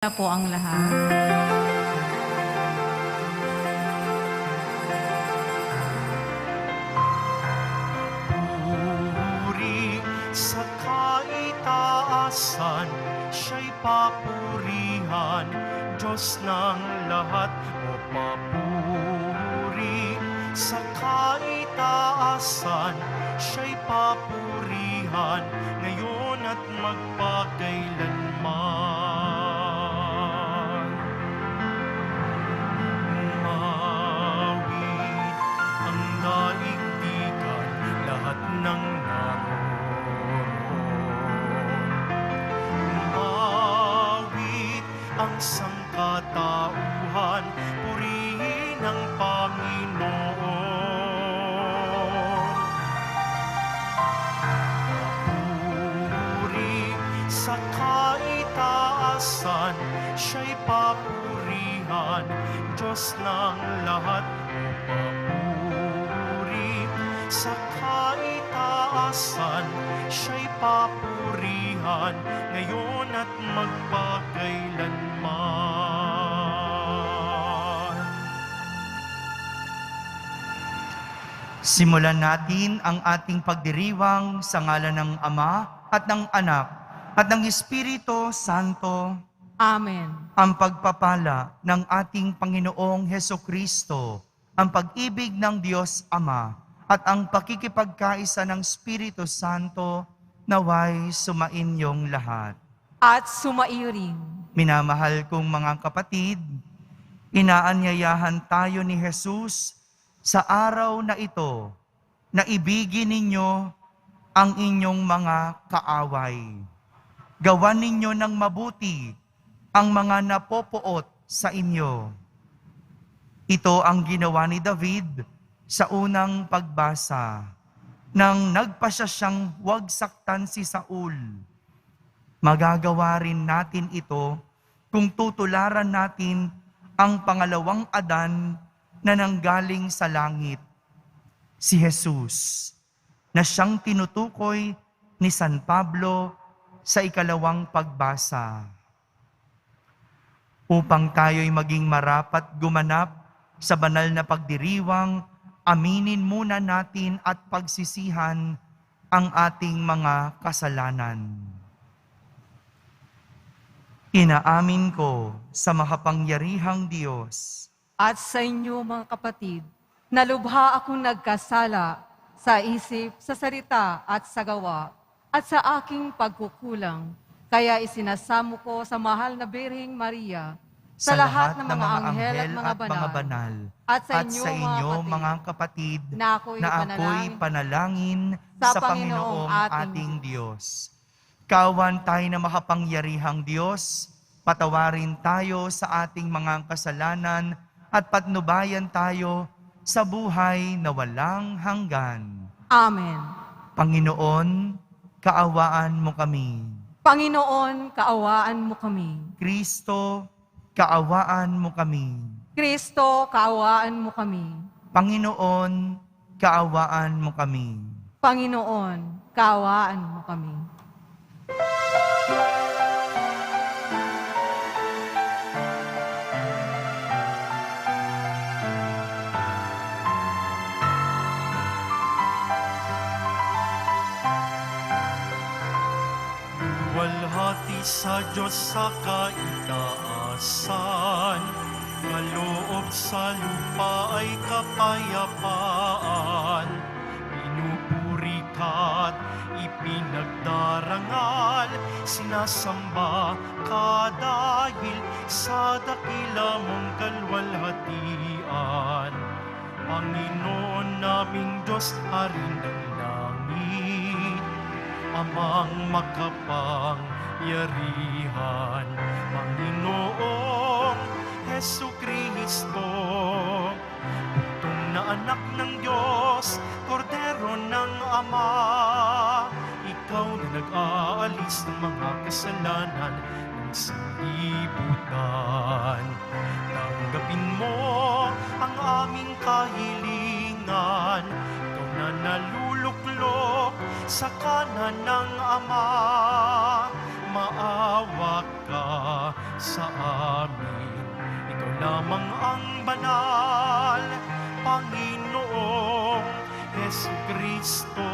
Na po ang lahat. Puri sa kaitaasan, siya'y papurihan, Diyos ng lahat. O papuri sa kaitaasan, siya'y papurihan, ngayon at magpakailanman. Umawit ang daigdigan, lahat ng naroon. Umawit ang sangkatauhan, purihin ang Panginoon. Papuri sa kaitaasan, siya'y papurihan, Diyos ng lahat. O papuri sa kaitaasan, siya'y papurihan, ngayon at magpakailanman. Simulan natin ang ating pagdiriwang sa ngalan ng Ama at ng Anak at ng Espiritu Santo. Amen. Ang pagpapala ng ating Panginoong Hesukristo, ang pag-ibig ng Diyos Ama at ang pakikipagkaisa ng Espiritu Santo naway sumainyong lahat. At sumaiyo rin. Minamahal kong mga kapatid, inaanyayahan tayo ni Jesus sa araw na ito na ibigin ninyo ang inyong mga kaaway. Gawan ninyo ng mabuti ang mga napopoot sa inyo. Ito ang ginawa ni David sa unang pagbasa nang nagpasya siyang huwag saktan si Saul. Magagawa rin natin ito kung tutularan natin ang pangalawang Adan na nanggaling sa langit, si Jesus, na siyang tinutukoy ni San Pablo sa ikalawang pagbasa. Upang tayo'y maging marapat gumanap sa banal na pagdiriwang, aminin muna natin at pagsisihan ang ating mga kasalanan. Inaamin ko sa makapangyarihang Diyos At sa inyo mga kapatid, na lubha akong nagkasala sa isip, sa salita at sa gawa, at sa aking pagkukulang. Kaya isinasamo ko sa mahal na Birheng Maria, sa lahat ng mga anghel at mga banal, at sa inyo mga kapatid, na ako'y panalangin sa Panginoong ating Diyos. Kawan tayo na makapangyarihang Diyos, patawarin tayo sa ating mga kasalanan at patnubayan tayo sa buhay na walang hanggan. Amen. Panginoon, kaawaan mo kami. Panginoon, kaawaan mo kami. Kristo, kaawaan mo kami. Kristo, kaawaan mo kami. Panginoon, kaawaan mo kami. Panginoon, kaawaan mo kami. Luwalhati sa Diyos sa kaitaasan, kaloob sa lupa ay kapayapaan. Pinupuri ka't ipinagdarangal, sinasamba ka dahil sa dakila mong kalwalhatian. Panginoon naming Diyos, Hari ng langit, Amang makapangyarihan, Panginoong Hesukristo, bugtong na anak ng Diyos, kordero ng Ama, ikaw na nag-aalis ng mga kasalanan ng sanlibutan. Tanggapin mo ang aming kahilingan, ikaw na naluluklok sa kanan ng Ama, maawa ka sa amin. Ikaw lamang ang banal, Panginoong Jesucristo,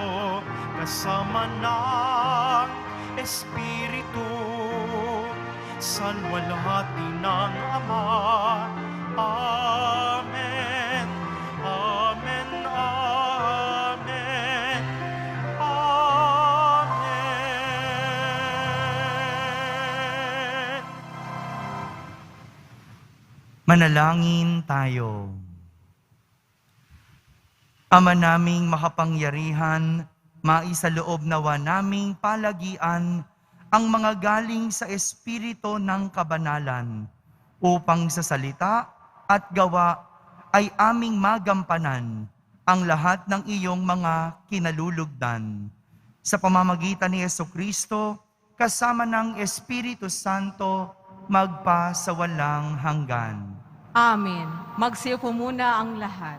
kasama ng Espiritu, salwalhati ng Ama. Amen. Amen. Amen. Amen. Manalangin tayo. Ama naming makapangyarihan, maisaloob nawa naming palagian ang mga galing sa Espiritu ng kabanalan, upang sa salita at gawa ay aming magampanan ang lahat ng iyong mga kinalulugdan. Sa pamamagitan ni Jesucristo, kasama ng Espiritu Santo, magpa sa walang hanggan. Amen. Magsiupo muna ang lahat.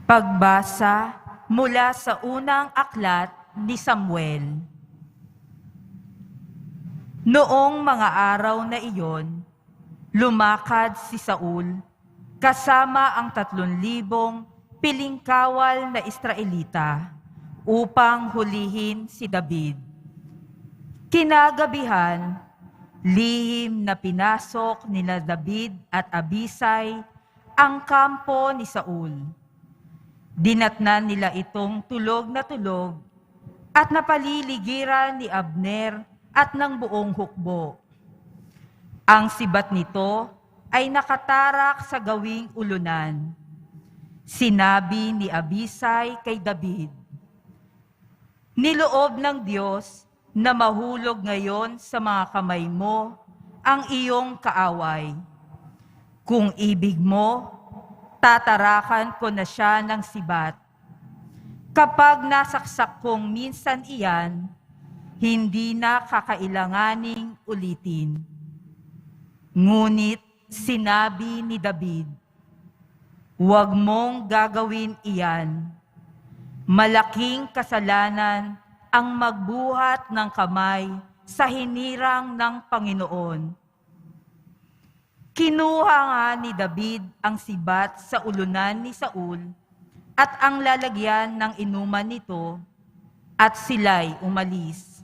Pagbasa mula sa unang aklat ni Samuel. Noong mga araw na iyon, lumakad si Saul kasama ang 3,000 pilingkawal na Israelita upang hulihin si David. Kinagabihan, lihim na pinasok nila David at Abisai ang kampo ni Saul. Dinatnan nila itong tulog na tulog at napaliligiran ni Abner at ng buong hukbo. Ang sibat nito ay nakatarak sa gawing ulunan. Sinabi ni Abisai kay David, "Niloob ng Diyos na mahulog ngayon sa mga kamay mo ang iyong kaaway. Kung ibig mo, tatarakan ko na siya ng sibat. Kapag nasaksak kong minsan iyan, hindi na kakailanganing ulitin." Ngunit sinabi ni David, "Huwag mong gagawin iyan. Malaking kasalanan ang magbuhat ng kamay sa hinirang ng Panginoon." Kinuha nga ni David ang sibat sa ulunan ni Saul at ang lalagyan ng inuman nito, at sila'y umalis.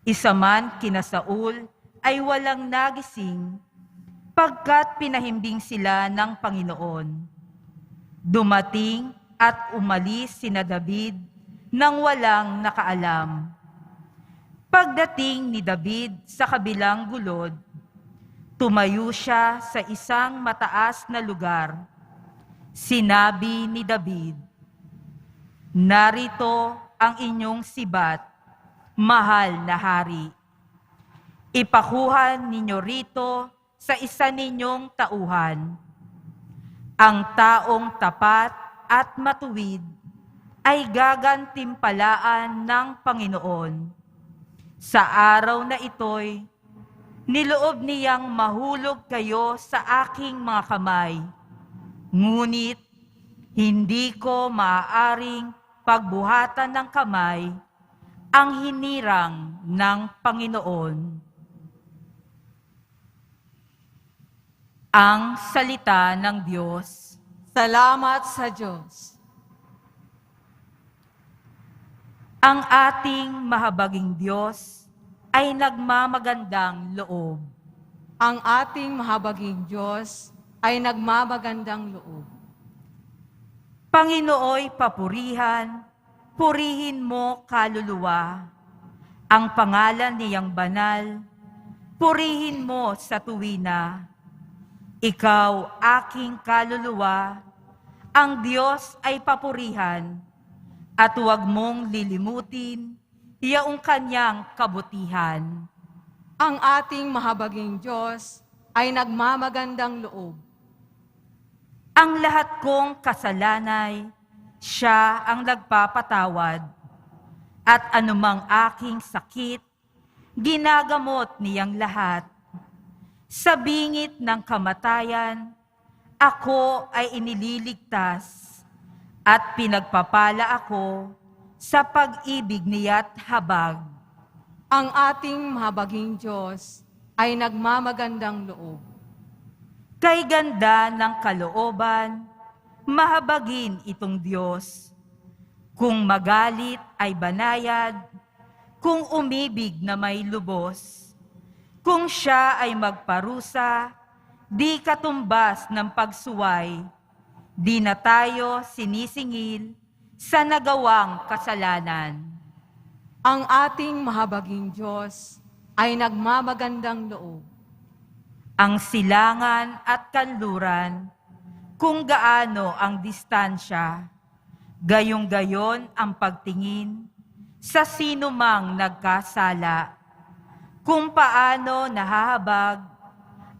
Isa man kina Saul ay walang nagising, pagkat pinahimbing sila ng Panginoon. Dumating at umalis sina David nang walang nakaalam. Pagdating ni David sa kabilang gulod, tumayo siya sa isang mataas na lugar. Sinabi ni David, "Narito ang inyong sibat, mahal na hari. Ipakuha ninyo rito sa isa ninyong tauhan. Ang taong tapat at matuwid ay gagantimpalaan ng Panginoon. Sa araw na ito'y niloob niyang mahulog kayo sa aking mga kamay. Ngunit hindi ko maaaring pagbuhatan ng kamay ang hinirang ng Panginoon." Ang salita ng Diyos. Salamat sa Diyos. Ang ating mahabaging Diyos ay nagmamagandang loob. Ang ating mahabaging Diyos ay nagmamagandang loob. Panginooy papurihan, purihin mo kaluluwa. Ang pangalan niyang banal, purihin mo sa tuwina. Ikaw, aking kaluluwa, ang Diyos ay papurihan, at huwag mong lilimutin yaong kanyang kabutihan. Ang ating mahabaging Diyos ay nagmamagandang loob. Ang lahat kong kasalanay, siya ang nagpapatawad, at anumang aking sakit, ginagamot niyang lahat. Sa bingit ng kamatayan, ako ay inililigtas, at pinagpapala ako sa pag-ibig niya't habag. Ang ating mahabaging Diyos ay nagmamagandang loob. Kay ganda ng kalooban, mahabagin itong Diyos. Kung magalit ay banayad, kung umibig na may lubos. Kung siya ay magparusa, di katumbas ng pagsuway. Di na tayo sinisingil sa nagawang kasalanan. Ang ating mahabaging Diyos ay nagmamagandang loob. Ang silangan at kanluran, kung gaano ang distansya, gayong-gayon ang pagtingin sa sino mang nagkasala, kung paano nahahabag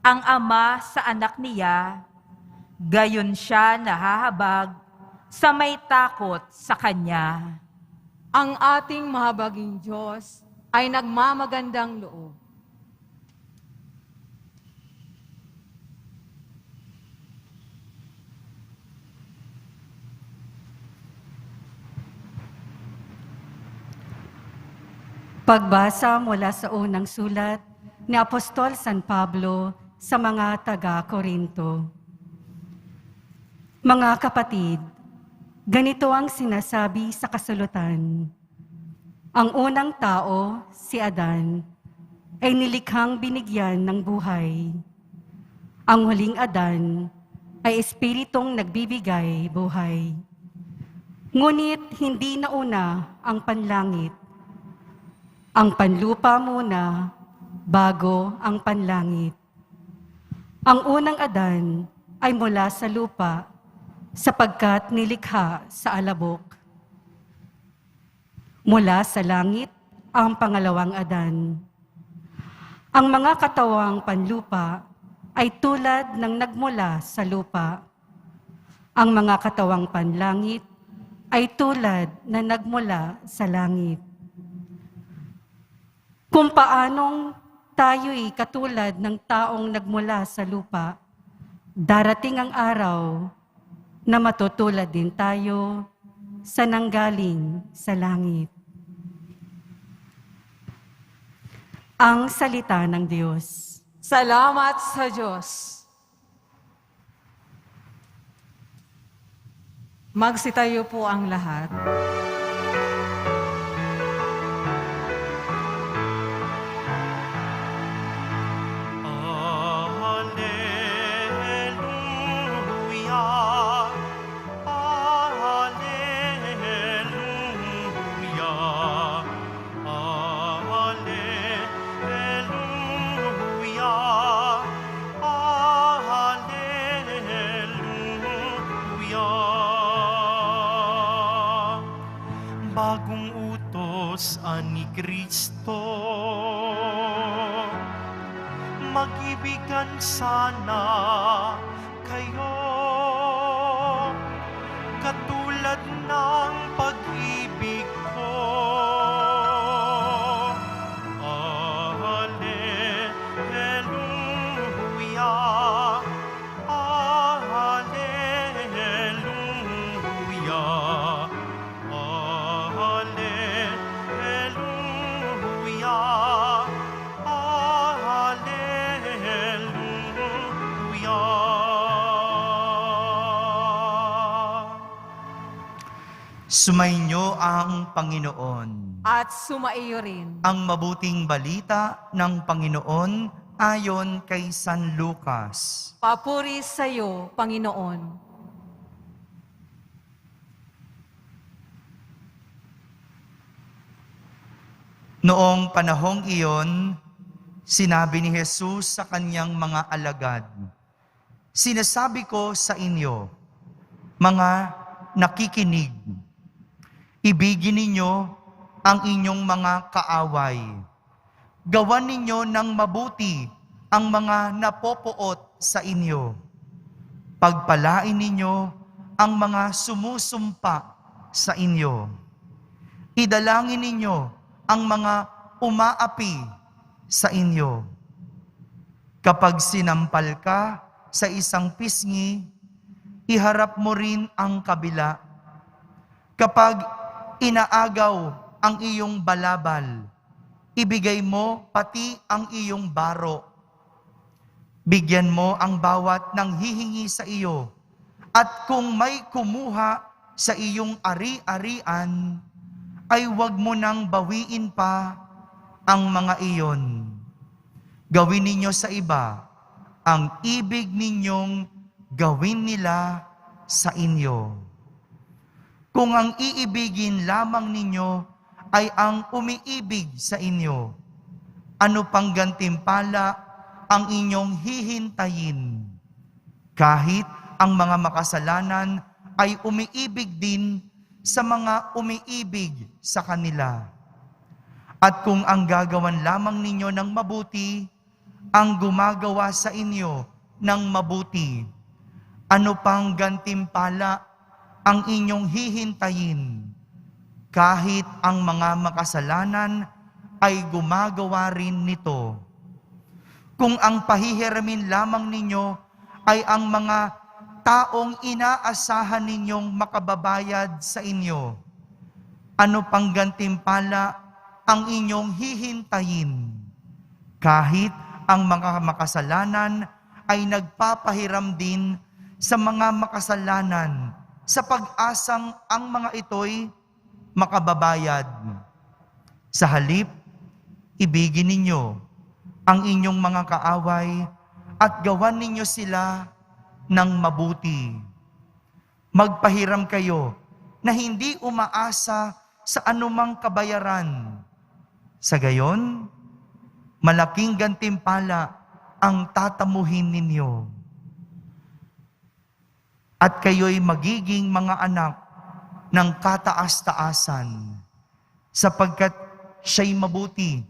ang ama sa anak niya, gayon siya nahahabag sa may takot sa kanya. Ang ating mahabaging Diyos ay nagmamagandang loob. Pagbasa mula sa unang sulat ni Apostol San Pablo sa mga taga-Korinto. Mga kapatid, ganito ang sinasabi sa kasulatan. Ang unang tao, si Adan, ay nilikhang binigyan ng buhay. Ang huling Adan ay espiritong nagbibigay buhay. Ngunit hindi nauna ang panlangit. Ang panlupa muna, bago ang panlangit. Ang unang Adan ay mula sa lupa, sapagkat nilikha sa alabok. Mula sa langit, ang pangalawang Adan. Ang mga katawang panlupa ay tulad ng nagmula sa lupa. Ang mga katawang panlangit ay tulad na nagmula sa langit. Kung paanong tayo'y katulad ng taong nagmula sa lupa, darating ang araw na matutulad din tayo sa nanggaling sa langit. Ang salita ng Diyos. Salamat sa Diyos. Magsitayo po ang lahat. Bagong utos ani Kristo, mag-ibigan sana kayo, katulad ng pag-ibig ko. Alleluia, alleluia. Sumainyo ang Panginoon. At sumaiyo rin. Ang mabuting balita ng Panginoon ayon kay San Lucas. Papuri sa iyo, Panginoon. Noong panahong iyon, sinabi ni Jesus sa kanyang mga alagad, "Sinasabi ko sa inyo, mga nakikinig, ibigin ninyo ang inyong mga kaaway. Gawan ninyo ng mabuti ang mga napopoot sa inyo. Pagpalain ninyo ang mga sumusumpa sa inyo. Idalangin ninyo ang mga umaapi sa inyo. Kapag sinampal ka sa isang pisngi, iharap mo rin ang kabila. Kapag inaagaw ang iyong balabal, ibigay mo pati ang iyong baro. Bigyan mo ang bawat nang hihingi sa iyo. At kung may kumuha sa iyong ari-arian, ay huwag mo nang bawiin pa ang mga iyon. Gawin ninyo sa iba ang ibig ninyong gawin nila sa inyo. Kung ang iibigin lamang ninyo ay ang umiibig sa inyo, ano pang gantimpala ang inyong hihintayin? Kahit ang mga makasalanan ay umiibig din sa mga umiibig sa kanila. At kung ang gagawan lamang ninyo ng mabuti, ang gumagawa sa inyo ng mabuti, ano pang gantimpala ang inyong hihintayin? Kahit ang mga makasalanan ay gumagawa rin nito. Kung ang pahihiramin lamang ninyo ay ang mga taong inaasahan ninyong makababayad sa inyo, ano pang gantimpala ang inyong hihintayin? Kahit ang mga makasalanan ay nagpapahiram din sa mga makasalanan sa pag-asang ang mga ito'y makababayad. Sa halip, ibigin ninyo ang inyong mga kaaway at gawan ninyo sila ng mabuti. Magpahiram kayo na hindi umaasa sa anumang kabayaran. Sa gayon, malaking gantimpala ang tatamuhin ninyo. At kayo'y magiging mga anak ng kataas-taasan, sapagkat siya'y mabuti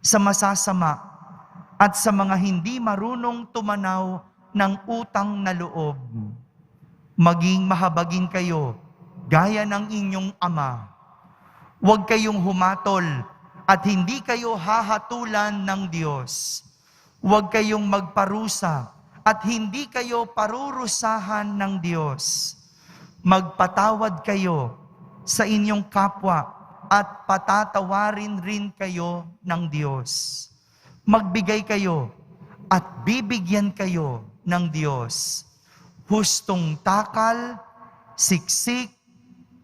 sa masasama at sa mga hindi marunong tumanaw ng utang na loob. Maging mahabagin kayo gaya ng inyong ama. Huwag kayong humatol at hindi kayo hahatulan ng Diyos. Huwag kayong magparusa at hindi kayo parurusahan ng Diyos. Magpatawad kayo sa inyong kapwa at patatawarin rin kayo ng Diyos. Magbigay kayo at bibigyan kayo ng Diyos. Hustong takal, siksik,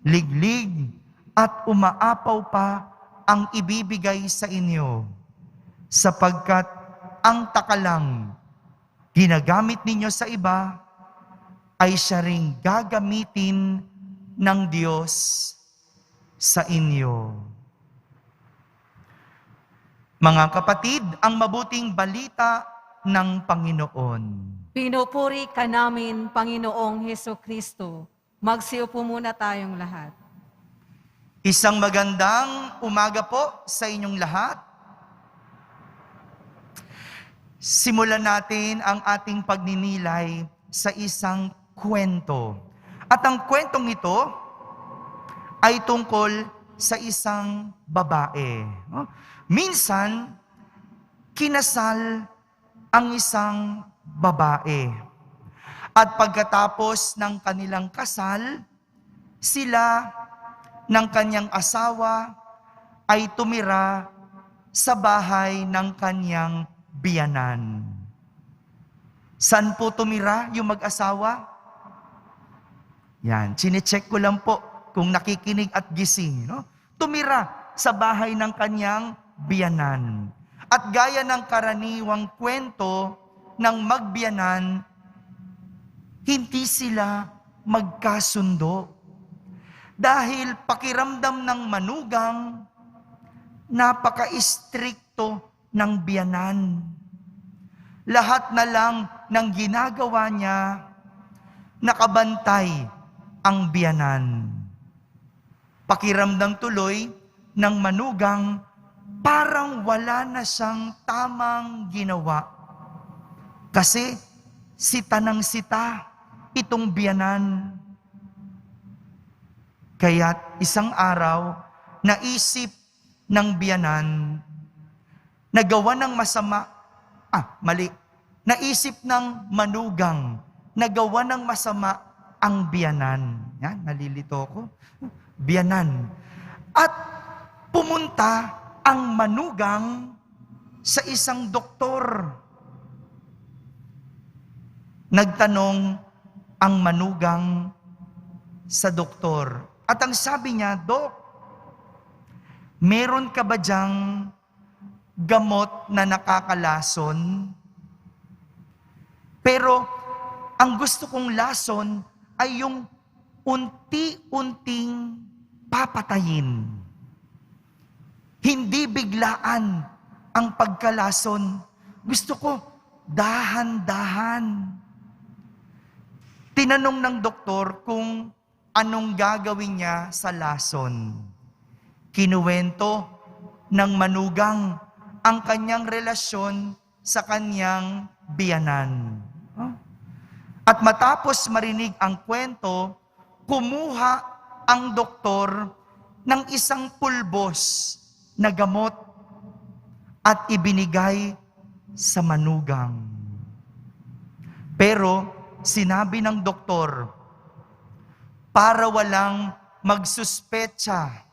liglig, at umaapaw pa ang ibibigay sa inyo. Sapagkat ang takalang ginagamit ninyo sa iba, ay siya ring gagamitin ng Diyos sa inyo. Mga kapatid, ang mabuting balita ng Panginoon. Pinupuri ka namin, Panginoong Hesukristo. Magsiupo muna tayong lahat. Isang magandang umaga po sa inyong lahat. Simulan natin ang ating pagninilay sa isang kwento. At ang kwentong ito ay tungkol sa isang babae. Minsan, kinasal ang isang babae. At pagkatapos ng kanilang kasal, sila ng kanyang asawa ay tumira sa bahay ng kanyang biyanan. Saan po tumira yung mag-asawa? Yan, chinecheck ko lang po kung nakikinig at gising. No? Tumira sa bahay ng kanyang biyanan. At gaya ng karaniwang kwento ng magbiyanan, hindi sila magkasundo. Dahil pakiramdam ng manugang, napaka-istrikto ng biyanan. Lahat na lang ng ginagawa niya, nakabantay ang biyanan. Pakiramdam tuloy ng manugang, parang wala na siyang tamang ginawa. Kasi sita ng sita itong biyanan. Kaya't isang araw, naisip ng biyanan, nagawa ng masama, naisip ng manugang, nagawa ng masama ang biyanan. Yan, nalilito ko. biyanan. At pumunta ang manugang sa isang doktor. Nagtanong ang manugang sa doktor. At ang sabi niya, Dok, meron ka ba diyang gamot na nakakalason? Pero ang gusto kong lason ay yung unti-unting papatayin. Hindi biglaan ang pagkalason. Gusto ko dahan-dahan. Tinanong ng doktor kung anong gagawin niya sa lason. Kinuwento ng manugang ang kanyang relasyon sa kanyang biyanan. At matapos marinig ang kwento, kumuha ang doktor ng isang pulbos na gamot at ibinigay sa manugang. Pero sinabi ng doktor, para walang magsuspecha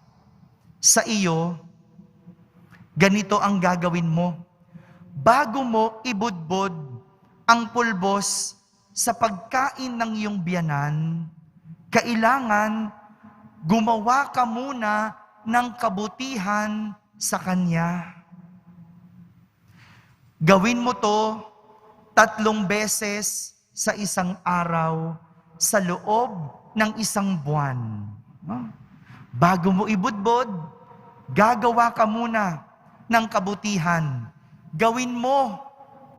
sa iyo, ganito ang gagawin mo. Bago mo ibudbod ang pulbos sa pagkain ng iyong biyanan, kailangan gumawa ka muna ng kabutihan sa kanya. Gawin mo to 3 beses sa isang araw sa loob ng 1 buwan. Bago mo ibudbod, gagawa ka muna ng kabutihan. Gawin mo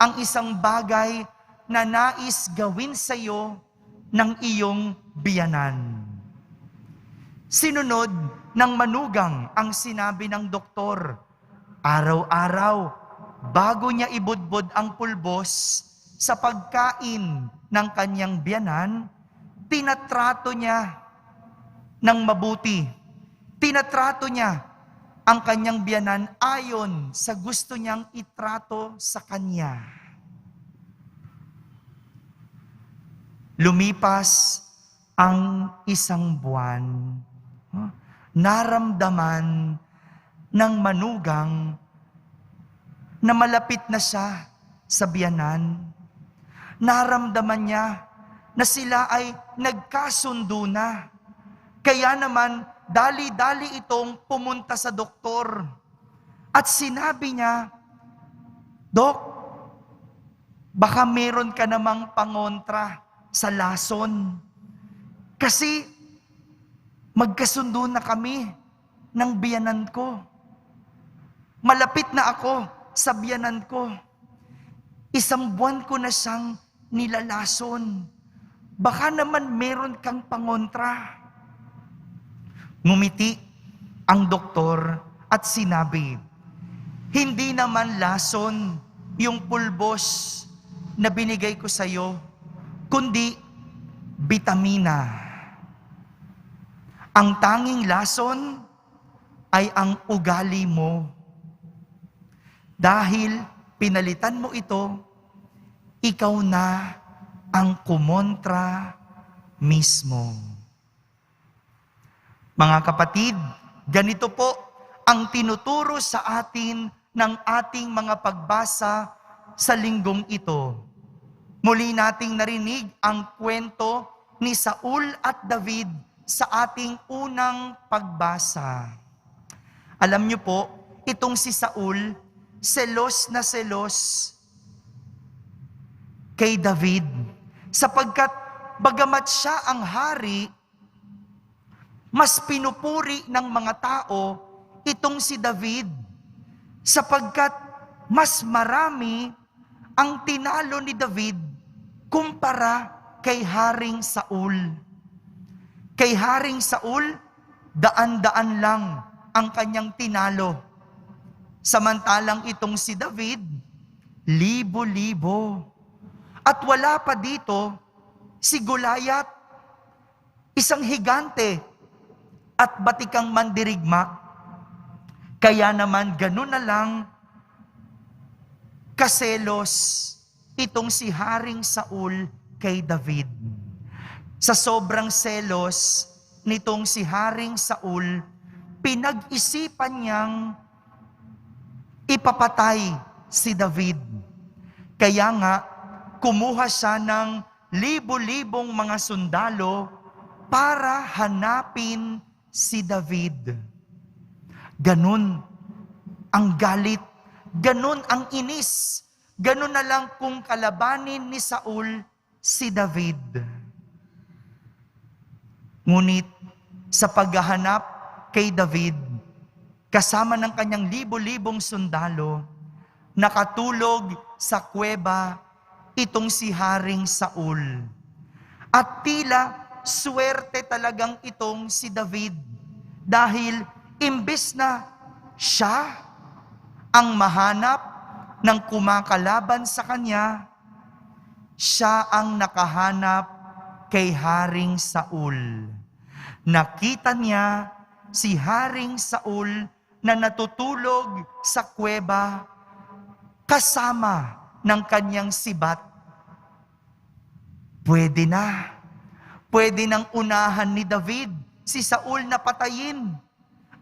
ang isang bagay na nais gawin sa iyo ng iyong biyanan. Sinunod ng manugang ang sinabi ng doktor. Araw-araw, bago niya ibudbod ang pulbos sa pagkain ng kanyang biyanan, tinatrato niya ng mabuti. Tinatrato niya ang kanyang biyanan ayon sa gusto niyang itrato sa kanya. Lumipas ang 1 buwan. Naramdaman ng manugang na malapit na siya sa biyanan. Naramdaman niya na sila ay nagkasundo na. Kaya naman, dali-dali itong pumunta sa doktor. At sinabi niya, Dok, baka meron ka namang pangontra sa lason. Kasi magkasundo na kami ng biyanan ko. Malapit na ako sa biyanan ko. 1 buwan ko na siyang nilalason. Baka naman meron kang pangontra. Ngumiti ang doktor at sinabi, hindi naman lason yung pulbos na binigay ko sa iyo, kundi bitamina. Ang tanging lason ay ang ugali mo. Dahil pinalitan mo ito, ikaw na ang kumontra mismo. Mga kapatid, ganito po ang tinuturo sa atin ng ating mga pagbasa sa linggong ito. Muli nating narinig ang kwento ni Saul at David sa ating unang pagbasa. Alam niyo po, itong si Saul, selos na selos kay David, sapagkat bagamat siya ang hari, mas pinupuri ng mga tao itong si David, sapagkat mas marami ang tinalo ni David kumpara kay Haring Saul. Kay Haring Saul, daan-daan lang ang kanyang tinalo. Samantalang itong si David, libo-libo. At wala pa dito si Goliath, isang higante at batikang mandirigma. Kaya naman ganun na lang kaselos itong si Haring Saul kay David. Sa sobrang selos, nitong si Haring Saul, pinag-isipan niyang ipapatay si David. Kaya nga, kumuha siya ng libo-libong mga sundalo para hanapin si David. Ganun ang galit, ganun ang inis, ganun na lang kung kalabanin ni Saul si David. Ngunit sa paghahanap kay David, kasama ng kanyang libo-libong sundalo, nakatulog sa kuweba itong si Haring Saul. At tila swerte talagang itong si David dahil imbes na siya ang mahanap ng kumakalaban sa kanya, siya ang nakahanap kay Haring Saul. Nakita niya si Haring Saul na natutulog sa kuweba kasama ng kanyang sibat. Pwede nang unahan ni David si Saul na patayin.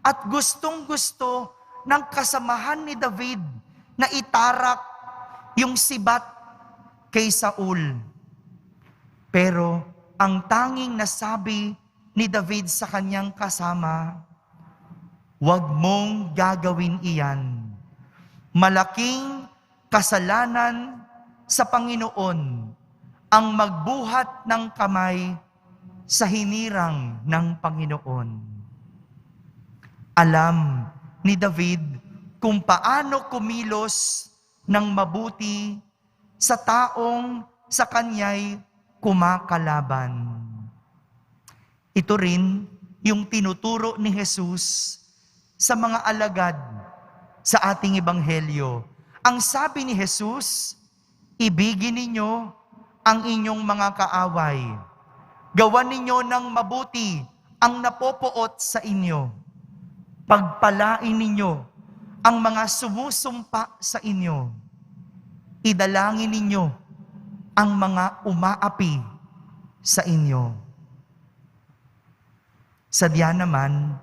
At gustong-gusto ng kasamahan ni David na itarak yung sibat kay Saul. Pero ang tanging nasabi ni David sa kanyang kasama, "Huwag mong gagawin iyan. Malaking kasalanan sa Panginoon ang magbuhat ng kamay sa hinirang ng Panginoon." Alam ni David kung paano kumilos ng mabuti sa taong sa kanya'y kumakalaban. Ito rin yung tinuturo ni Jesus sa mga alagad sa ating ebanghelyo. Ang sabi ni Jesus, ibigin ninyo ang inyong mga kaaway. Gawan ninyo ng mabuti ang napopoot sa inyo. Pagpalain ninyo ang mga sumusumpa sa inyo. Idalangin ninyo ang mga umaapi sa inyo. Sadya naman,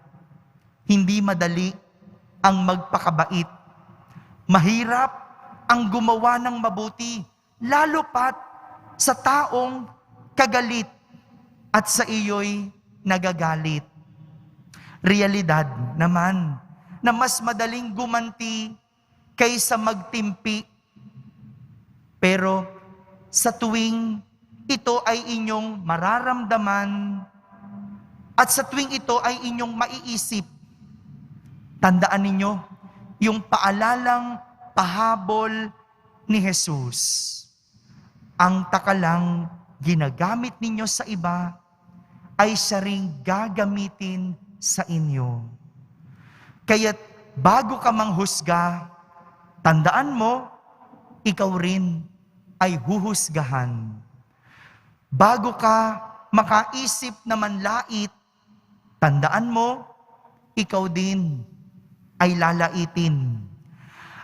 hindi madali ang magpakabait. Mahirap ang gumawa ng mabuti, lalo pat sa taong kagalit at sa iyo'y nagagalit. Realidad naman na mas madaling gumanti kaysa magtimpi. Pero sa tuwing ito ay inyong mararamdaman at sa tuwing ito ay inyong maiisip, tandaan ninyo yung paalalang pahabol ni Jesus. Ang takalang ginagamit ninyo sa iba ay siya ring gagamitin sa inyo. Kaya't bago ka manghusga, tandaan mo, ikaw rin ay huhusgahan. Bago ka makaisip na manlait, tandaan mo, ikaw din ay lalaitin.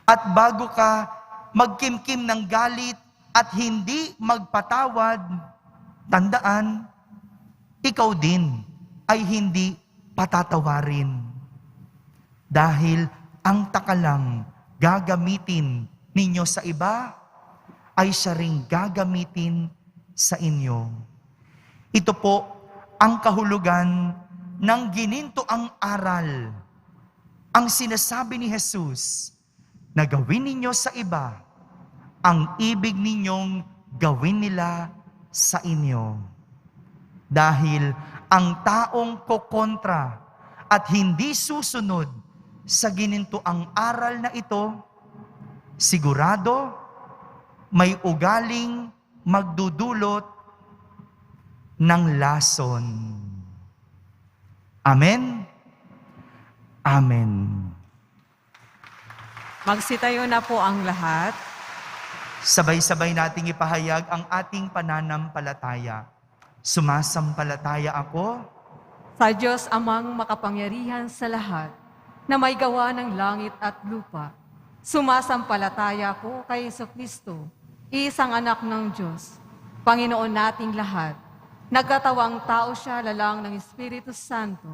At bago ka magkimkim ng galit at hindi magpatawad, tandaan, ikaw din ay hindi patatawarin. Dahil ang takalang gagamitin ninyo sa iba, ay siya ring gagamitin sa inyo. Ito po ang kahulugan ng ginintoang aral. Ang sinasabi ni Jesus, na gawin ninyo sa iba, ang ibig ninyong gawin nila sa inyo. Dahil ang taong kokontra at hindi susunod sa ginintoang aral na ito, sigurado may ugaling magdudulot ng lason. Amen? Amen. Magsitayo na po ang lahat. Sabay-sabay nating ipahayag ang ating pananampalataya. Sumasampalataya ako Sa Diyos amang makapangyarihan sa lahat, na may gawa ng langit at lupa. Sumasampalataya ko kay Jesucristo, isang anak ng Diyos, Panginoon nating lahat, Nagkatawang tao siya lalang ng Espiritu Santo.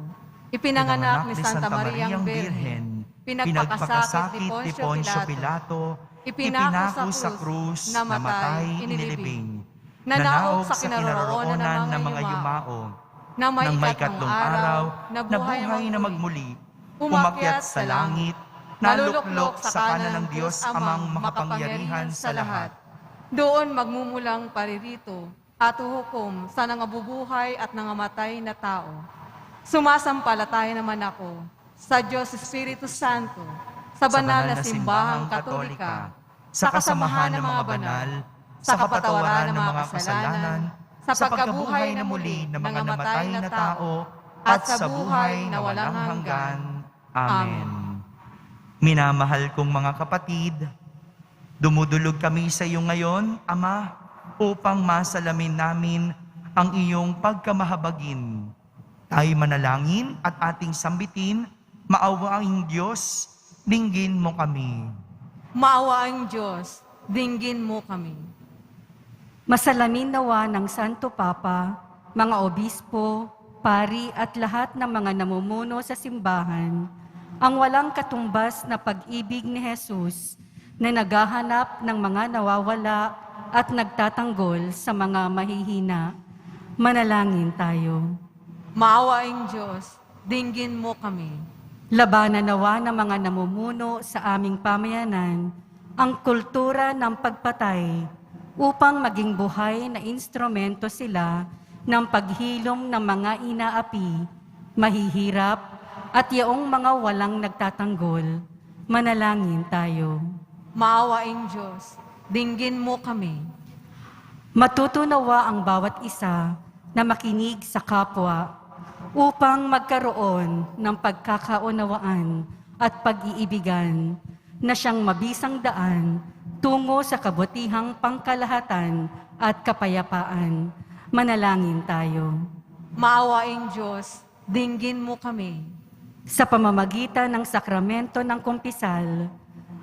Ipinanganak ni Santa Mariang Birhen. Pinagpakasakit ni Poncio Pilato. Ipinako sa krus, namatay, inilibing. Nanaog sa kinaroroonan ng mga yumao. Nang may ikatlong araw, nabuhay na magmuli. Umakyat sa langit, naluluklok sa kanan ng Diyos amang makapangyarihan sa lahat. Doon magmumulang paririto at uhukom sa nangabubuhay at nangamatay na tao. Sumasampalataya naman ako sa Diyos Espiritu Santo, sa banal na simbahang katolika, sa kasamahan ng mga banal, sa kapatawaran ng mga kasalanan, sa pagkabuhay na muli ng mga namatay na tao, at sa buhay na walang hanggan. Amen. Minamahal kong mga kapatid, dumudulog kami sa iyo ngayon, Ama, upang masalamin namin ang iyong pagkamahabagin. Tayo manalangin at ating sambitin, maawaing Diyos, dinggin mo kami. Maawaing Diyos, dinggin mo kami. Masalamin nawa ng Santo Papa, mga obispo, pari at lahat ng mga namumuno sa simbahan, ang walang katumbas na pag-ibig ni Jesus na naghahanap ng mga nawawala at nagtatanggol sa mga mahihina. Manalangin tayo. Maawaing Diyos, dinggin mo kami. Labanan nawa ng mga namumuno sa aming pamayanan ang kultura ng pagpatay upang maging buhay na instrumento sila ng paghilom ng mga inaapi, mahihirap, at yaong mga walang nagtatanggol. Manalangin tayo. Maawaing Diyos, dinggin mo kami. Matutunawa ang bawat isa na makinig sa kapwa upang magkaroon ng pagkakaunawaan at pag-iibigan na siyang mabisang daan tungo sa kabutihang pangkalahatan at kapayapaan. Manalangin tayo. Maawaing Diyos, dinggin mo kami. Sa pamamagitan ng sakramento ng kumpisal,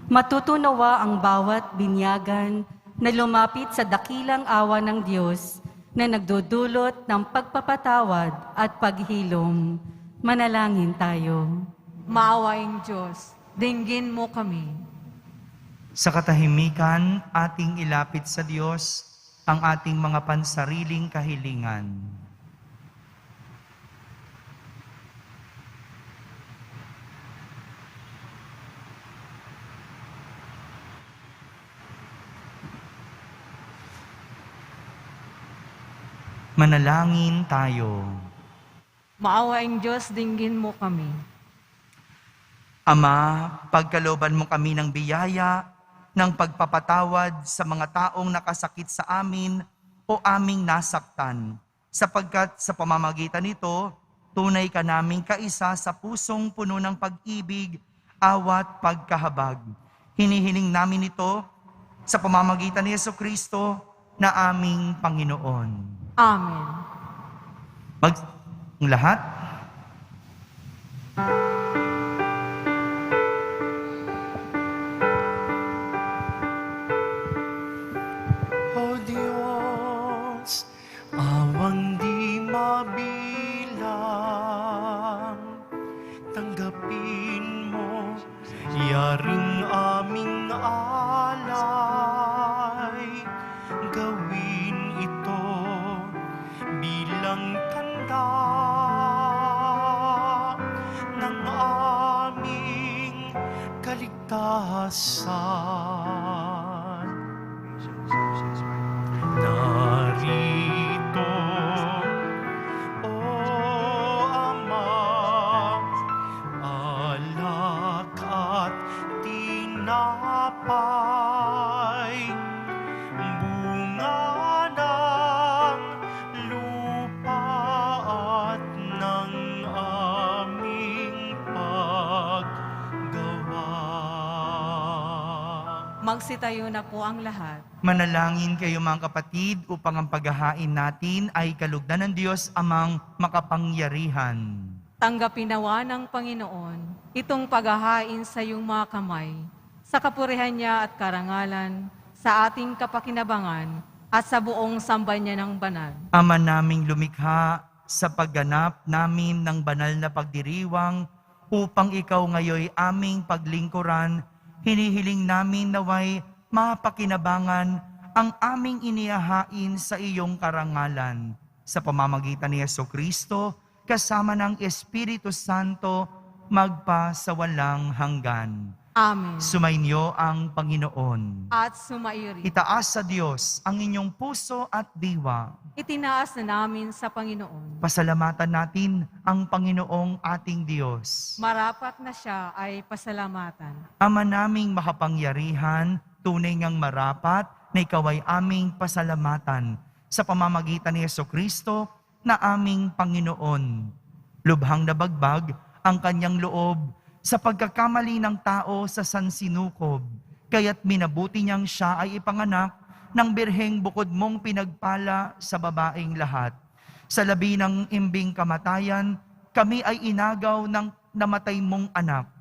matutunawa ang bawat binyagan na lumapit sa dakilang awa ng Diyos na nagdudulot ng pagpapatawad at paghilom. Manalangin tayo. Maawaing Diyos, dinggin mo kami. Sa katahimikan, ating ilapit sa Diyos ang ating mga pansariling kahilingan. Manalangin tayo. Maawaing Diyos, dinggin mo kami. Ama, pagkalooban mo kami ng biyaya, ng pagpapatawad sa mga taong nakasakit sa amin o aming nasaktan, sapagkat sa pamamagitan nito, tunay ka naming kaisa sa pusong puno ng pag-ibig, awat pagkahabag. Hinihiling namin ito sa pamamagitan ni Jesucristo na aming Panginoon. Amen. Ang lahat. O Diyos, awang di mabilang, tanggapin mo yaring aming alay, gawin ito bilang tanda ng aming kaligtasan. Narito, O Ama, alak at tinapay, bunga ng lupa at ng aming paggawa. Magsitayo na po ang lahat. Manalangin kayo mga kapatid upang ang paghahain natin ay kalugdan ng Diyos amang makapangyarihan. Tanggapin nawa ng Panginoon itong paghahain sa iyong mga kamay, sa kapurihan niya at karangalan, sa ating kapakinabangan, at sa buong sambayanang banal. Ama naming lumikha, sa pagganap namin ng banal na pagdiriwang, upang ikaw ngayoy aming paglingkuran, hinihiling namin naway mapakinabangan ang aming inihahain sa iyong karangalan. Sa pamamagitan ni Jesucristo, kasama ng Espiritu Santo, magpa sa walang hanggan. Amen. Sumainyo ang Panginoon. At sumairi. Itaas sa Diyos ang inyong puso at diwa. Itinaas na namin sa Panginoon. Pasalamatan natin ang Panginoong ating Diyos. Marapat na siya ay pasalamatan. Ama naming makapangyarihan, tunay ngang marapat na ikaw ay aming pasalamatan sa pamamagitan ni Jesucristo na aming Panginoon. Lubhang nabagbag ang kanyang loob sa pagkakamali ng tao sa sansinukob, kaya't minabuti niyang siya ay ipanganak ng birheng bukod mong pinagpala sa babaeng lahat. Sa labi ng imbing kamatayan, kami ay inagaw ng namatay mong anak.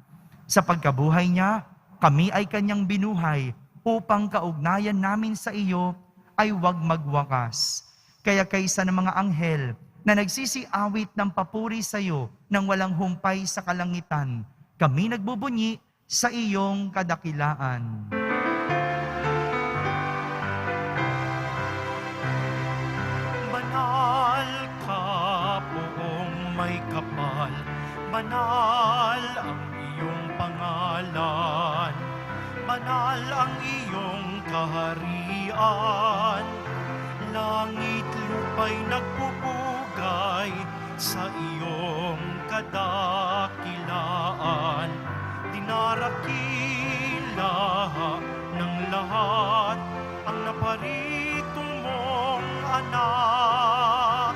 Sa pagkabuhay niya, kami ay kanyang binuhay upang kaugnayan namin sa iyo ay huwag magwakas. Kaya kaysa ng mga anghel na nagsisiawit ng papuri sa iyo nang walang humpay sa kalangitan, kami nagbubunyi sa iyong kadakilaan. Banal ka, poong may kapal, banal ang iyong pangalan, banal ang iyong kaharian, langit lupa'y nagpupugay sa iyong kadakilaan, dinarakila ng lahat ang naparito mong anak,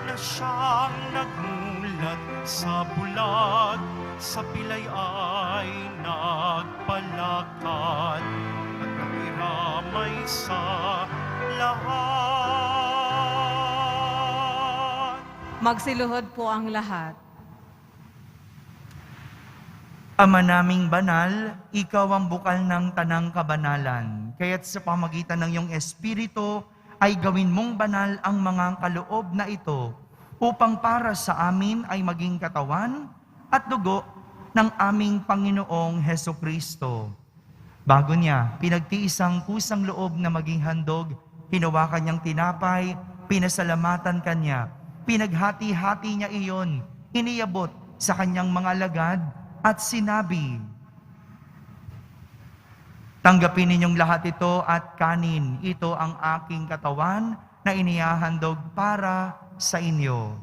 na siyang nagmulat sa bulag, sa pilay ay nagpalakad, at nakiramay sa lahat. Magsiluhod po ang lahat. Ama naming banal, ikaw ang bukal ng tanang kabanalan. Kaya't sa pamagitan ng iyong Espiritu, ay gawin mong banal ang mga kaloob na ito, upang para sa amin ay maging katawan at dugo ng aming Panginoong Hesukristo. Bago niya, pinagtiis ang kusang loob na maging handog, hinawakan niyang tinapay, pinasalamatan kanya, pinaghati-hati niya iyon, iniyabot sa kanyang mga alagad, at sinabi, tanggapin ninyong lahat ito at kanin. Ito ang aking katawan na inihahandog para sa inyo.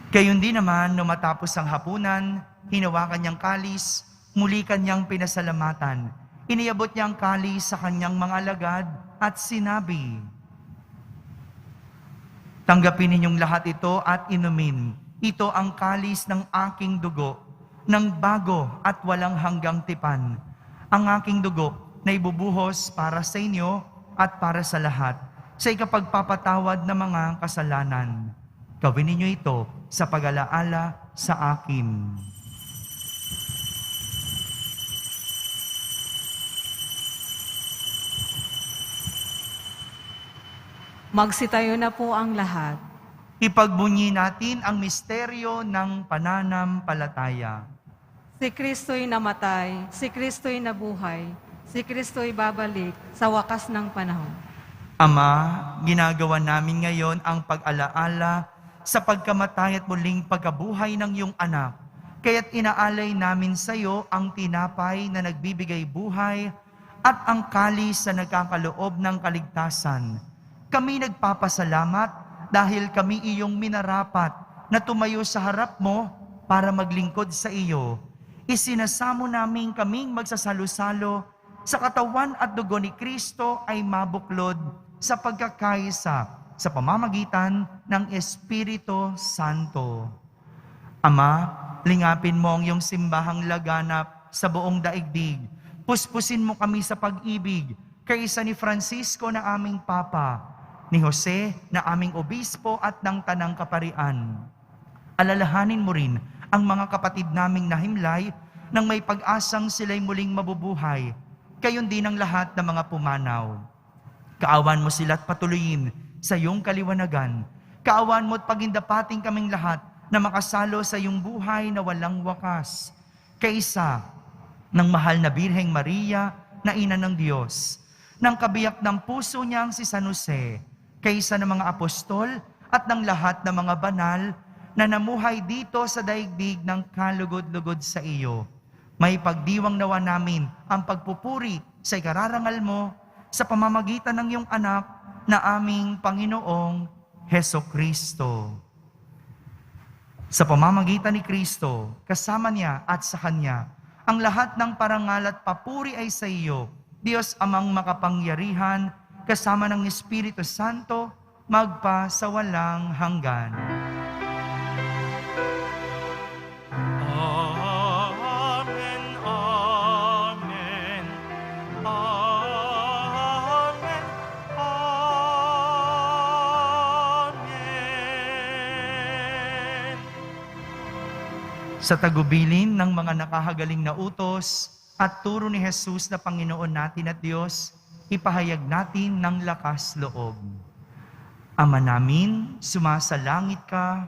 Gayon din naman, nung matapos ang hapunan, hinawakan niyang kalis, muli kanyang pinasalamatan. Iniabot niya ang kalis sa kanyang mga alagad at sinabi, tanggapin ninyong lahat ito at inumin. Ito ang kalis ng aking dugo, ng bago at walang hanggang tipan. Ang aking dugo na ibubuhos para sa inyo at para sa lahat, sa ikapagpapatawad ng mga kasalanan. Gawin ninyo ito sa pag-alaala sa akin. Magsitayo na po ang lahat. Ipagbunyi natin ang misteryo ng pananampalataya. Si Kristo'y namatay, si Kristo'y nabuhay, si Kristo'y babalik sa wakas ng panahon. Ama, ginagawa namin ngayon ang pag-alaala sa pagkamatay at muling pagkabuhay ng iyong anak. Kaya't inaalay namin sa iyo ang tinapay na nagbibigay buhay at ang kalis na nagkakaloob ng kaligtasan. Kami nagpapasalamat dahil kami iyong minarapat na tumayo sa harap mo para maglingkod sa iyo. Isinasamo namin kaming magsasalo-salo sa katawan at dugo ni Kristo ay mabuklod sa pagkakaisa sa pamamagitan ng Espiritu Santo. Ama, lingapin mo ang iyong simbahang laganap sa buong daigdig. Puspusin mo kami sa pag-ibig kaysa ni Francisco na aming Papa, ni Jose na aming Obispo at ng Tanang Kaparian. Alalahanin mo rin ang mga kapatid naming nahimlay nang may pag-asang sila'y muling mabubuhay, gayon din ang lahat ng mga pumanaw. Kaawan mo sila at patuloyin sa iyong kaliwanagan. Kaawan mo at pagindapating kaming lahat na makasalo sa iyong buhay na walang wakas. Kaisa ng mahal na Birheng Maria na ina ng Diyos, ng kabiyak ng puso niyang si San Jose, kaysa ng mga apostol at ng lahat ng mga banal na namuhay dito sa daigdig ng kalugod-lugod sa iyo. May pagdiwang nawa namin ang pagpupuri sa ikararangal mo sa pamamagitan ng iyong anak na aming Panginoong Hesukristo. Sa pamamagitan ni Kristo, kasama niya at sa Kanya, ang lahat ng parangal at papuri ay sa iyo, Diyos Amang makapangyarihan, kasama ng Espiritu Santo, magpa sa walang hanggan. Amen, amen, amen, amen. Sa tagubilin ng mga nakahagaling na utos at turo ni Jesus na Panginoon natin at Diyos, ipahayag natin ng lakas loob. Ama namin, sumasalangit ka,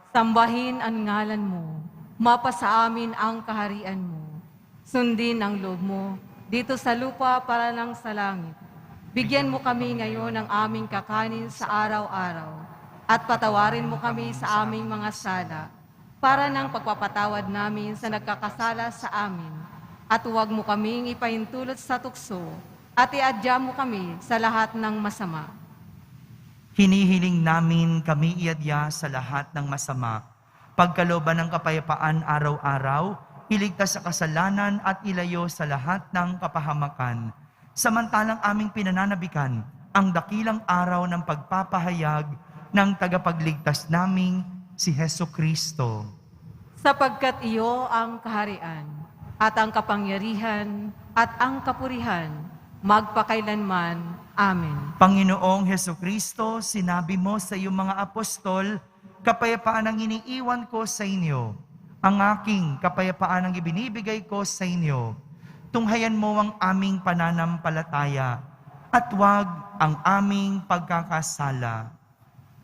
Sambahin ang ngalan mo, mapasa amin ang kaharian mo. Sundin ang loob mo, dito sa lupa para lang sa langit. Bigyan mo kami ngayon ng aming kakanin sa araw-araw, at patawarin mo kami sa aming mga sala, para ng pagpapatawad namin sa nagkakasala sa amin. At huwag mo kaming ipahintulot sa tukso, at iadya mo kami sa lahat ng masama. hinihiling namin kami iadya sa lahat ng masama. Pagkalooban ng kapayapaan araw-araw, iligtas sa kasalanan at ilayo sa lahat ng kapahamakan. Samantalang aming pinananabikan ang dakilang araw ng pagpapahayag ng tagapagligtas naming si Hesukristo. Sapagkat iyo ang kaharian, at ang kapangyarihan, at ang kapurihan, magpakailanman. Amen. Panginoong Hesukristo, sinabi mo sa iyong mga apostol, kapayapaan ang iniiwan ko sa inyo. Ang aking kapayapaan ang ibinibigay ko sa inyo. Tunghayan mo ang aming pananampalataya at huwag ang aming pagkakasala.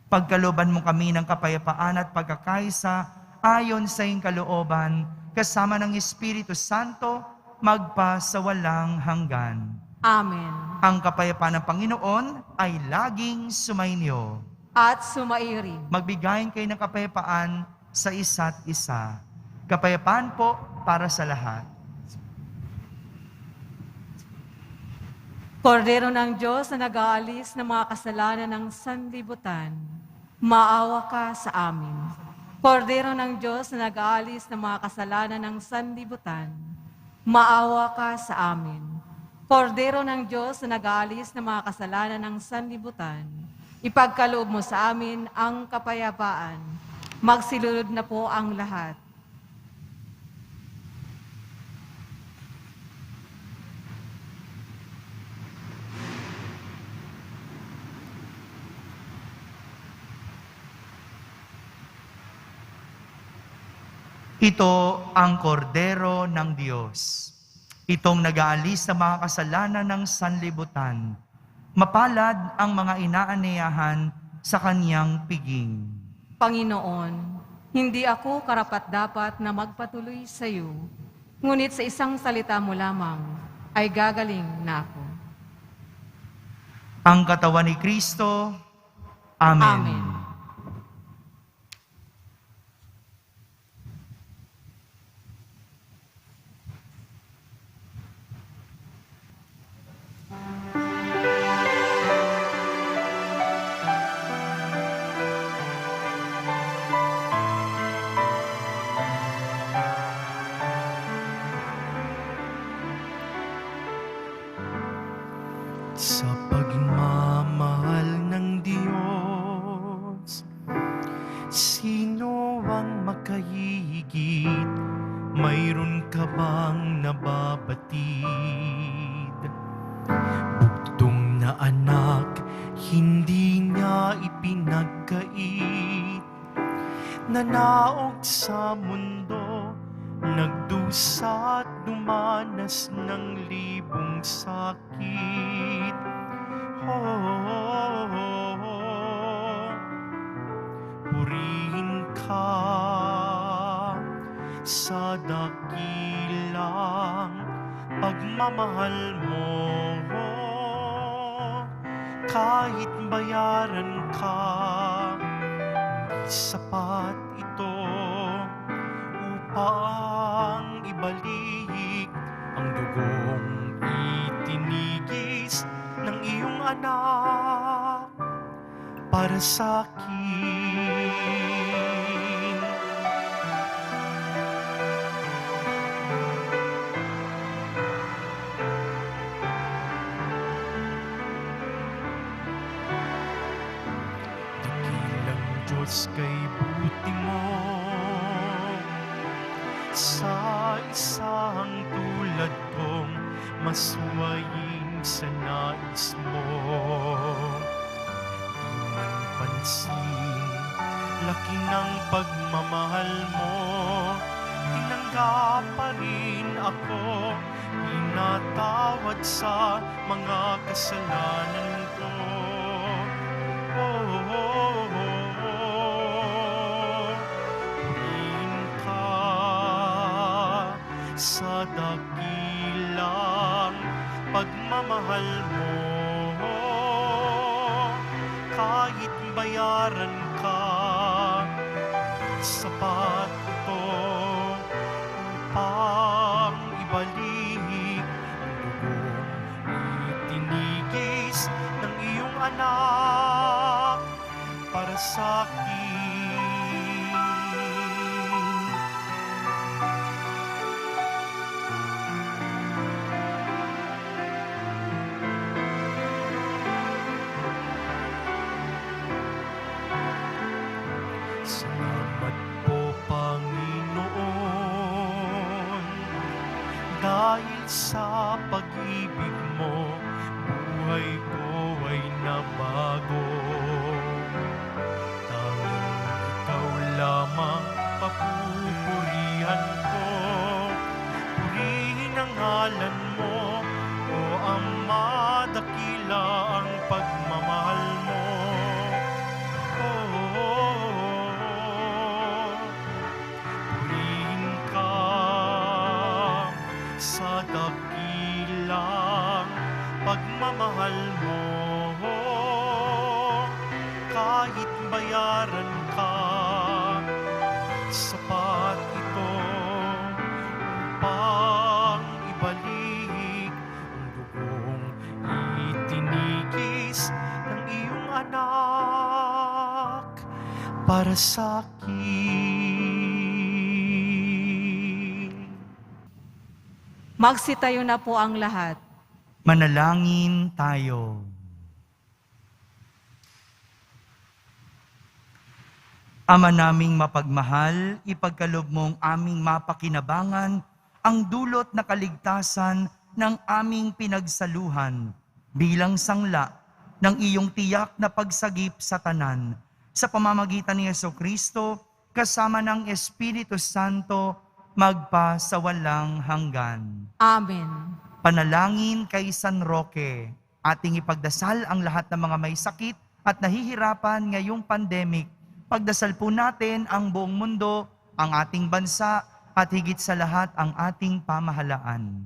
Pagkalooban mo kami ng kapayapaan at pagkakaisa ayon sa iyong kalooban, kasama ng Espiritu Santo, magpa sa walang hanggan. Amen. Ang kapayapaan ng Panginoon ay laging sumainyo. At sumairin. Magbigayin kayo ng kapayapaan sa isa't isa. Kapayapaan po para sa lahat. Kordero ng Diyos na nag-aalis ng mga kasalanan ng sanlibutan, maawa ka sa amin. Kordero ng Diyos na nag-aalis ng mga kasalanan ng sanlibutan, maawa ka sa amin. Kordero ng Diyos na nag-aalis ng mga kasalanan ng sanlibutan, ipagkaloob mo sa amin ang kapayapaan. Magsilunod na po ang lahat. Ito ang kordero ng Diyos. Itong nag-aalis sa mga kasalanan ng sanlibutan. Mapalad ang mga inaaniyahan sa kaniyang piging. Panginoon, hindi ako karapat-dapat na magpatuloy sa iyo, ngunit sa isang salita mo lamang ay gagaling na ako. Ang katawan ni Kristo. Amen. Amen. Sa pagmamahal ng Diyos, sino ang makahihigit? Mayroon ka bang nababatid? Bugtong na anak, hindi niya ipinagkait. nanaog sa mundo, nagdusa at dumanas ng libong sakit. Purihin ka sa dakilang pagmamahal mo, kahit bayaran ka, hindi sapat ito upang ibalik ang dugong itinigis ng iyong anak para sa akin. Dakilang Diyos kay buti mo sa isang tulad kong maswayin sa nais mo. Di man pansin, laki ng pagmamahal mo, tinanggap pa rin ako, pinatawad sa mga kasalanan ko. Purihin ka sa dakilang pagmamahal mo, kahit bayaran ka, sapat ito upang ibalik ang dugong itinigis ng iyong anak para sa akin. Salamat po, Panginoon, dahil sa pag-ibig mo, buhay ko ay nabago. Tanging ikaw lamang papupurihan ko. Purihin ang ngalan mo, O Ama, dakila ang pagmamahal mo. Purihin ka sa dakilang pagmamahal mo, kahit bayaran ka, sapat ito upang ibalik ang dugong itinigis ng iyong anak para sa akin. Magsitayo na po ang lahat. Manalangin tayo. Ama naming mapagmahal, ipagkaloob mong aming mapakinabangan ang dulot na kaligtasan ng aming pinagsaluhan bilang sangla ng iyong tiyak na pagsagip sa tanan. Sa pamamagitan ni Jesucristo, kasama ng Espiritu Santo, magpa sa walang hanggan. Amen. Panalangin kay San Roque, ating ipagdasal ang lahat ng mga may sakit at nahihirapan ngayong pandemic. Pagdasal po natin ang buong mundo, ang ating bansa, at higit sa lahat ang ating pamahalaan.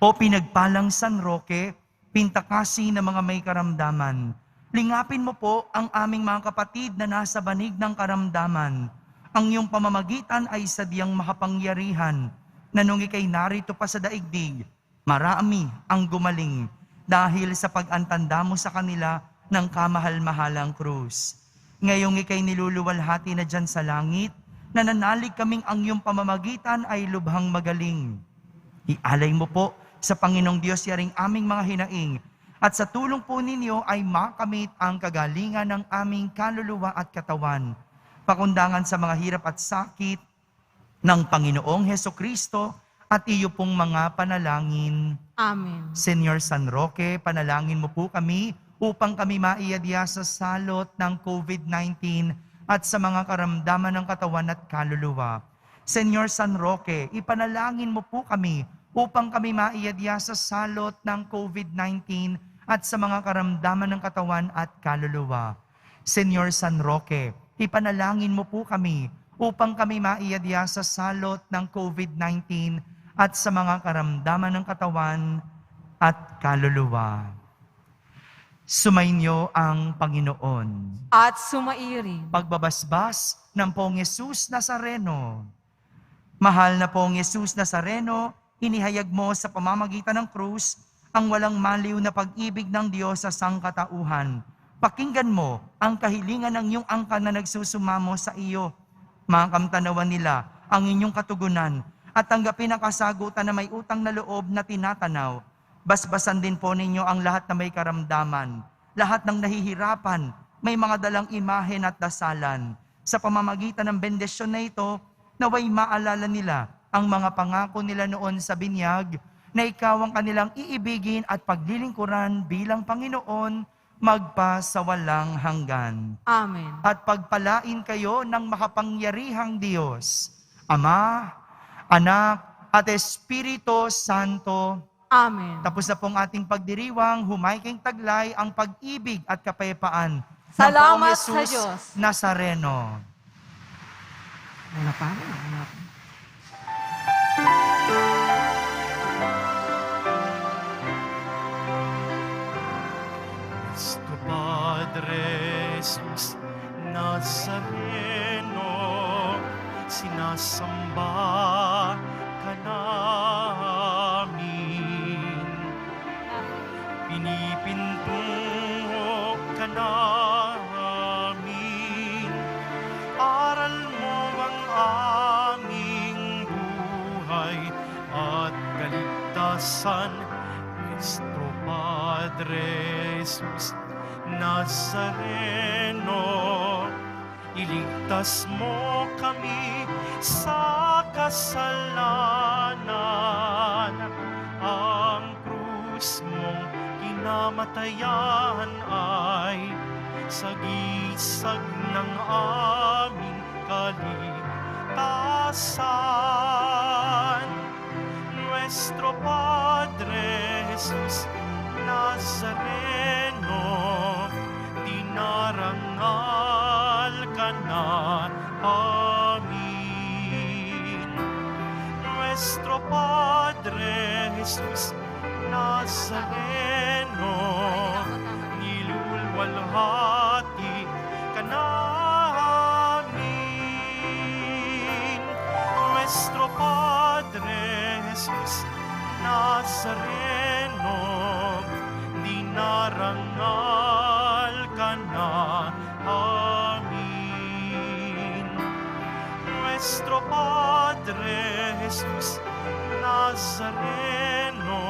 O pinagpalang San Roque, pintakasi ng mga may karamdaman, lingapin mo po ang aming mga kapatid na nasa banig ng karamdaman. Ang iyong pamamagitan ay sadyang makapangyarihan, na nung ika'y narito pa sa daigdig, marami ang gumaling dahil sa pag-antanda mo sa kanila ng kamahal-mahalang krus. Ngayong ika'y niluluwalhati na dyan sa langit, nananalig kaming ang iyong pamamagitan ay lubhang magaling. Ialay mo po sa Panginoong Diyos yaring aming mga hinaing, at sa tulong po ninyo ay makamit ang kagalingan ng aming kaluluwa at katawan, pakundangan sa mga hirap at sakit ng Panginoong Hesukristo at iyo pong mga panalangin. Amen. Senyor San Roque, panalangin mo po kami upang kami maiadya sa salot ng COVID-19 at sa mga karamdaman ng katawan at kaluluwa. Senyor San Roque, ipanalangin mo po kami upang kami maiyadya sa salot ng COVID-19 at sa mga karamdaman ng katawan at kaluluwa. Senyor San Roque, ipanalangin mo po kami upang kami maiyadya sa salot ng COVID-19 at sa mga karamdaman ng katawan at kaluluwa. Sumainyo ang Panginoon. At sumairin. Pagbabasbas ng Poong Yesus Nazareno. Mahal na Poong Yesus Nazareno, inihayag mo sa pamamagitan ng krus ang walang maliw na pag-ibig ng Diyos sa sangkatauhan. Pakinggan mo ang kahilingan ng iyong angkan na nagsusumamo sa iyo. Makamtanawan nila ang inyong katugunan at tanggapin ang kasagutan na may utang na loob na tinatanaw. Basbasan din po ninyo ang lahat na may karamdaman, lahat ng nahihirapan, may mga dalang imahen at dasalan. Sa pamamagitan ng bendisyon na ito, naway maalala nila ang mga pangako nila noon sa binyag, na ikaw ang kanilang iibigin at paglilingkuran bilang Panginoon, magpa sa walang hanggan. Amen. At pagpalain kayo ng makapangyarihang Diyos, Ama, Anak, at Espiritu Santo. Amen. Tapos na pong ating pagdiriwang, humaykeng taglay ang pag-ibig at kapayapaan ng Salamat Poong sa Jesus Diyos. Nazareno. Wala pa. Wala pa. Nuestro Padre Jesus Nazareno, sinasamba ka namin. Pinipintungo ka namin. Aral mo ang aming buhay at kaligtasan. Nuestro Padre Jesus Nazareno, iligtas mo kami sa kasalanan. Ang krus mong kinamatayan ay sagisag ng aming kaligtasan. Nuestro Padre Jesus Nazareno, dinarangal ka na amin. Nuestro Padre Jesus Nazareno, nilulwalhati ka namin. Nuestro Padre Jesus Nazareno, dinarangal ka na amin. Nuestro Padre Jesus Nazareno,